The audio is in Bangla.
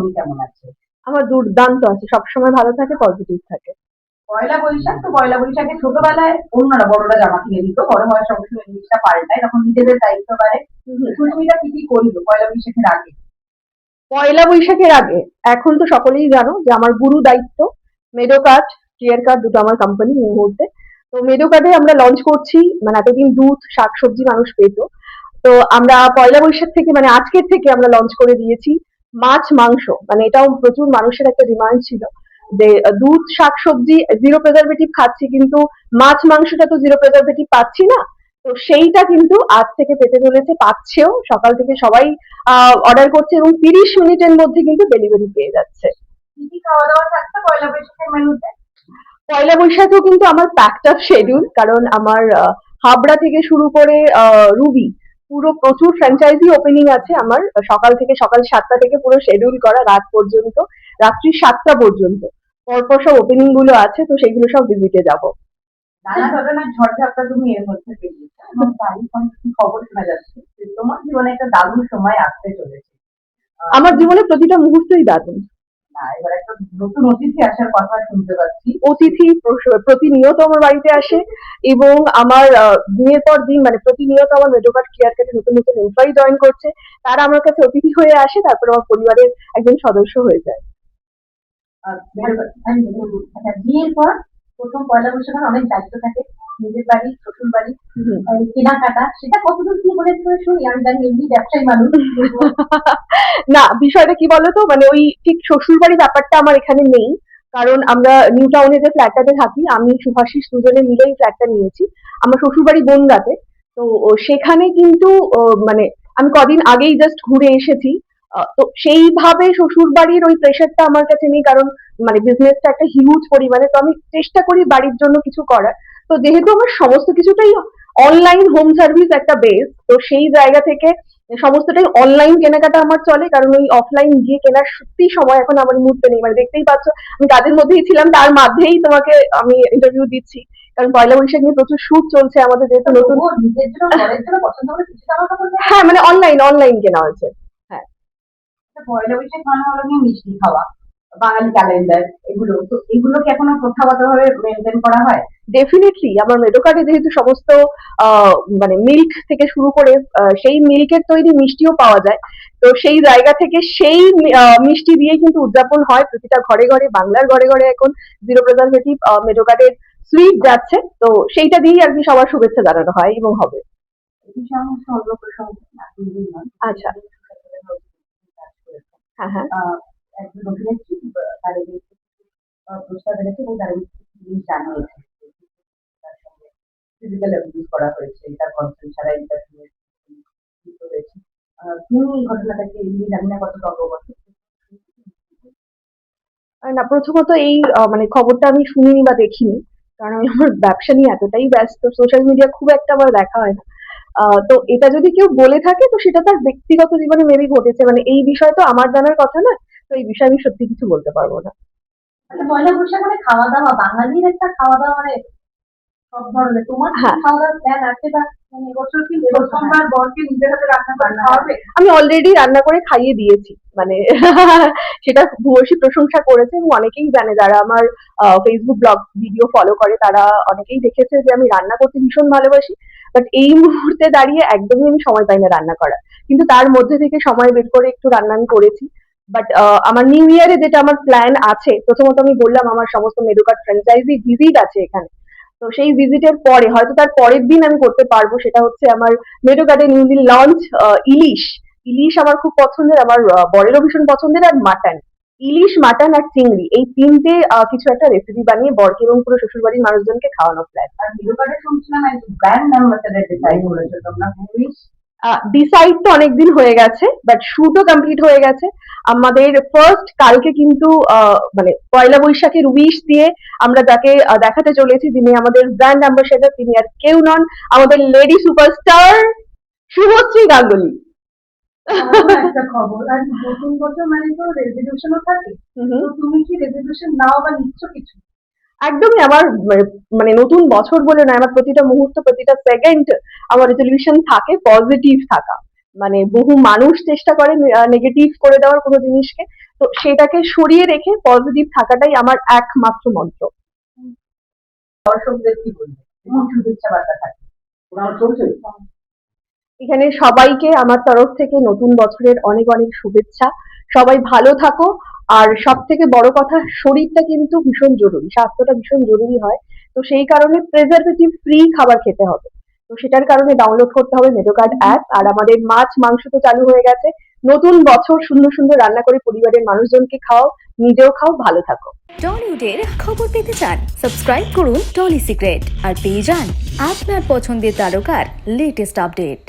মন কেমন আছে? আমার দুর্দান্ত আছে, সবসময় ভালো থাকে, পজিটিভ থাকে। পয়লা বৈশাখ তো পয়লা বৈশাখে ছোটবেলায় অন্যরা বড়রা জামা কিনে দিত, বড় হওয়ার সঙ্গে সঙ্গে জিনিসটা পাল্টায়, তখন নিজেদের দায়িত্ব বাড়ে। সুস্মিতা কি কি করলো পয়লা বৈশাখের আগে? পয়লা বৈশাখের আগে এখন তো সকলেই জানো যে আমার গুরু দায়িত্ব মেডোকার্ট, কেয়ার কার্ড দুটো আমার কোম্পানি এই মুহূর্তে। তো মেডোকার্টে আমরা লঞ্চ করছি, মানে এতদিন দুধ শাকসবজি মানুষ পেত, তো আমরা পয়লা বৈশাখ থেকে মানে আজকের থেকে আমরা লঞ্চ করে দিয়েছি মাছ মাংস। মানে এটাও প্রচুর মানুষের একটা ডিমান্ড ছিল যে দুধ শাকসবজি জিরো প্রিজারভেটিভ খাচ্ছি, কিন্তু মাছ মাংসটা তো জিরো প্রিজারভেটিভ পাচ্ছি না। তো সেইটা কিন্তু আজ থেকে পেতে চলেছে, পাচ্ছেও। সকাল থেকে সবাই অর্ডার করছে এবং 30 মিনিটের মধ্যে কিন্তু ডেলিভারি পেয়ে যাচ্ছে। কি কি খাওয়া দাওয়া থাকছে পয়লা বৈশাখের মেনুতে? পয়লা বৈশাখেও কিন্তু আমার প্যাকড আপ শিডিউল, কারণ আমার হাবড়া থেকে শুরু করে রুবি পুরো প্রচুর ফ্র্যাঞ্চাইজি ওপেনিং আছে আমার। সকাল থেকে সকাল 7টা থেকে পুরো শিডিউল করা রাত পর্যন্ত, রাত্রি 7টা পর্যন্ত পরপর সব ওপেনিং গুলো আছে, তো সেগুলো সব ভিজিটে যাব। নানা ধরনের ঝড়ঝাপটা তুমি এর মধ্যে পেরিয়েছো এবং তারই সঙ্গে খবর শোনা যাচ্ছে যে তোমার জীবনে একটা দারুণ সময় আসতে চলেছে। আমার জীবনে প্রতিটা মুহূর্তই দারুণ। না, এবার একটা নতুন অতিথি আসার কথা শুনতে পাচ্ছি। অতিথি প্রতিনিয়ত আমার বাড়িতে আসে এবং আমার দিনের পর দিন মানে প্রতিনিয়ত আমার মেডোকার্ট কেয়ার কার্ডে নতুন নতুন এমপ্লয়ি জয়েন করছে। তারা আমার কাছে অতিথি হয়ে আসে, তারপর আমার পরিবারের একজন সদস্য হয়ে যায়। বিয়ের পর প্রথম পয়লা বৈশাখের অনেক দায়িত্ব থাকে, নিজের বাড়ি, শ্বশুর বাড়ি, কেনাকাটা, সেটা কতদূর কি করে শুনি? আমি জানি এমনি ব্যবসায়ী মানুষ। না, বিষয়টা কি বলতো, মানে ওই ঠিক শ্বশুর বাড়ি ব্যাপারটা আমার এখানে নেই, কারণ আমরা নিউ টাউনে যে ফ্ল্যাটটাতে থাকি, আমি শুভাশিস দুজনে মিলেই ফ্ল্যাটটা নিয়েছি। আমার শ্বশুর বাড়ি বনগাঁতে। তো সেখানে কিন্তু মানে আমি কদিন আগেই জাস্ট ঘুরে এসেছি। তো সেইভাবে শ্বশুর বাড়ির ওই প্রেশারটা আমার কাছে নেই, কারণ মানে বিজনেসটা একটা হিউজ পরিমাণে, তো আমি চেষ্টা করি বাড়ির জন্য কিছু করার। তো যেহেতু আমার সমস্ত কিছুটাই অনলাইন হোম সার্ভিস একটা বেস, তো সেই জায়গা থেকে সমস্তটাই অনলাইন কেনাকাটা আমার চলে, কারণ ওই অফলাইন গিয়ে কেনার সত্যি সময় এখন আমার এই মুহূর্তে নেই। মানে দেখতেই পাচ্ছ আমি কাজের মধ্যেই ছিলাম, তার মাঝেই তোমাকে আমি ইন্টারভিউ দিচ্ছি, কারণ পয়লা বৈশাখ নিয়ে প্রচুর শুট চলছে আমাদের, যেহেতু নতুন। নিজের জন্য ঘরের জন্য পছন্দ করে কিছু জামা কাপড় নেওয়া? হ্যাঁ, মানে অনলাইন অনলাইন কেনা হয়েছে। হ্যাঁ। পয়লা বৈশাখ মানে হলো গিয়ে মিষ্টি খাওয়া, বাঙালি ক্যালেন্ডার, এগুলো তো এগুলোকে এখনো প্রথাগত ভাবে মেনটেন করা হয়? ডেফিনেটলি আমার মেডোকার্ডে যেহেতু সমস্ত মানে মিল্ক থেকে শুরু করে সেই মিল্কের তৈরি মিষ্টিও পাওয়া যায়, তো সেই জায়গা থেকে সেই মিষ্টি দিয়েই কিন্তু উদযাপন হয় প্রতিটা ঘরে ঘরে, বাংলার ঘরে ঘরে এখন জিরো প্রিজারভেটিভ মেডোকার্ডের সুইট যাচ্ছে, তো সেইটা দিয়েই আর কি সবার শুভেচ্ছা জানানো হয় এবং হবে। এই সমস্ত অন্য প্রসঙ্গ আচ্ছা। হ্যাঁ, হ্যাঁ। একজন অভিনেত্রী তার প্রস্তাব এনেছে এবং তার জিনিস জানিয়েছে তার সঙ্গে ফিজিক্যাল অ্যাবিউজ করা হয়েছে, তার কনসেন্ট ছাড়াই তার সঙ্গে যুক্ত হয়েছে। তুমি এই ঘটনাটাকে এড়িয়ে জানি না কতটা অবগত? না, প্রথমত এই মানে খবরটা আমি শুনিনি বা দেখিনি, কারণ আমি আমার ব্যবসা নিয়ে এতটাই ব্যস্ত, সোশ্যাল মিডিয়া খুব একটা আমার দেখা হয় না। তো এটা যদি কেউ বলে থাকে তো সেটা তার ব্যক্তিগত জীবনে মেবি ঘটেছে, মানে এই বিষয় তো আমার জানার কথা না, তো এই বিষয়ে আমি সত্যি কিছু বলতে পারবো না। আচ্ছা, পয়লা বৈশাখ মানে খাওয়া দাওয়া, বাঙালির একটা খাওয়া দাওয়া মানে সব ধরনের। তোমার কি হ্যাঁ, খাওয়া দাওয়ার প্ল্যান আছে? বা মানে এবছর কি প্রথমবার বরকে নিজের হাতে রান্না করে খাওয়াবে? আমি অলরেডি রান্না করে খাইয়ে দিয়েছি, মানে সেটা ভূয়সী প্রশংসা করেছে এবং অনেকেই জানে, যারা আমার ফেসবুক ব্লগ ভিডিও ফলো করে তারা অনেকেই দেখেছে যে আমি রান্না করতে ভীষণ ভালোবাসি। বাট এই মুহূর্তে দাঁড়িয়ে একদমই আমি সময় পাই না রান্না করা, কিন্তু তার মধ্যে থেকে সময় বের করে একটু রান্না আমি করেছি। বাট আমার নিউ ইয়ারে যেটা আমার প্ল্যান আছে, প্রথমত আমি বললাম আমার সমস্ত মেডোকার্ট ফ্র্যাঞ্চাইজি ভিজিট আছে এখানে, তো সেই ভিজিটের পরে হয়তো তার পরের দিন আমি করতে পারবো, সেটা হচ্ছে আমার মেডোকার্ডে নিউলি লঞ্চ ইলিশ। ইলিশ আমার খুব পছন্দের, আমার বরেরও ভীষণ পছন্দের, আর মাটন। ইলিশ, মাটন আর চিংড়ি, এই তিনটে কিছু একটা রেসিপি বানিয়ে বরকে এবং পুরো শ্বশুর বাড়ির মানুষজনকে খাওয়ানো প্ল্যান। আর মেনুকার্ডে শুনছিলাম একজন ব্র্যান্ড অ্যাম্বাসেডর ডিসাইড করেছো তোমরা, হুইচ? ডিসাইড তো অনেকদিন হয়ে গেছে, বাট শুটও কমপ্লিট হয়ে গেছে আমাদের। ফার্স্ট কালকে কিন্তু মানে পয়লা বৈশাখের উইশ দিয়ে আমরা যাকে দেখাতে চলেছি, যিনি আমাদের ব্র্যান্ড অ্যাম্বাসেডর, তিনি আর কেউ নন, আমাদের লেডি সুপারস্টার শুভশ্রী গাঙ্গুলি। একটা খবর, আর নতুন বছর মানে তো রেজলিউশনও থাকে, তো তুমি কি রেজলিউশন নাও বা নিচ্ছ কিছু? একদমই আমার মানে নতুন বছর বলে নয়, আমার প্রতিটা মুহূর্ত প্রতিটা সেকেন্ড আমার রেজলিউশন থাকে পজিটিভ থাকা। মানে বহু মানুষ চেষ্টা করে নেগেটিভ করে দেওয়ার কোনো জিনিসকে, তো সেটাকে সরিয়ে রেখে পজিটিভ থাকাটাই আমার একমাত্র মন্ত্র। দর্শকদের কি বলবে, শুভেচ্ছা বার্তা থাকে ওনার চলছে। এখানে সবাইকে আমার তরফ থেকে নতুন বছরের অনেক অনেক শুভেচ্ছা। সবাই ভালো থাকো। আর সব থেকে বড় কথা, শরীরটা কিন্তু ভীষণ জরুরি, স্বাস্থ্যটা ভীষণ জরুরি হয়। তো সেই কারণে প্রেজারভেটিভ ফ্রি খাবার খেতে হবে। তো সেটার কারণে ডাউনলোড করতে হবে মেডোকার্ড অ্যাপ। আর আমাদের মাছ মাংস তো চালু হয়ে গেছে। নতুন বছর সুন্দর সুন্দর রান্না করে পরিবারের মানুষজনকে খাও, নিজেও খাও, ভালো থাকো। টলিউডের খবর পেতে চান সাবস্ক্রাইব করুন টলি সিক্রেট আর পেয়ে যান আপনার পছন্দের তারকার লেটেস্ট আপডেট।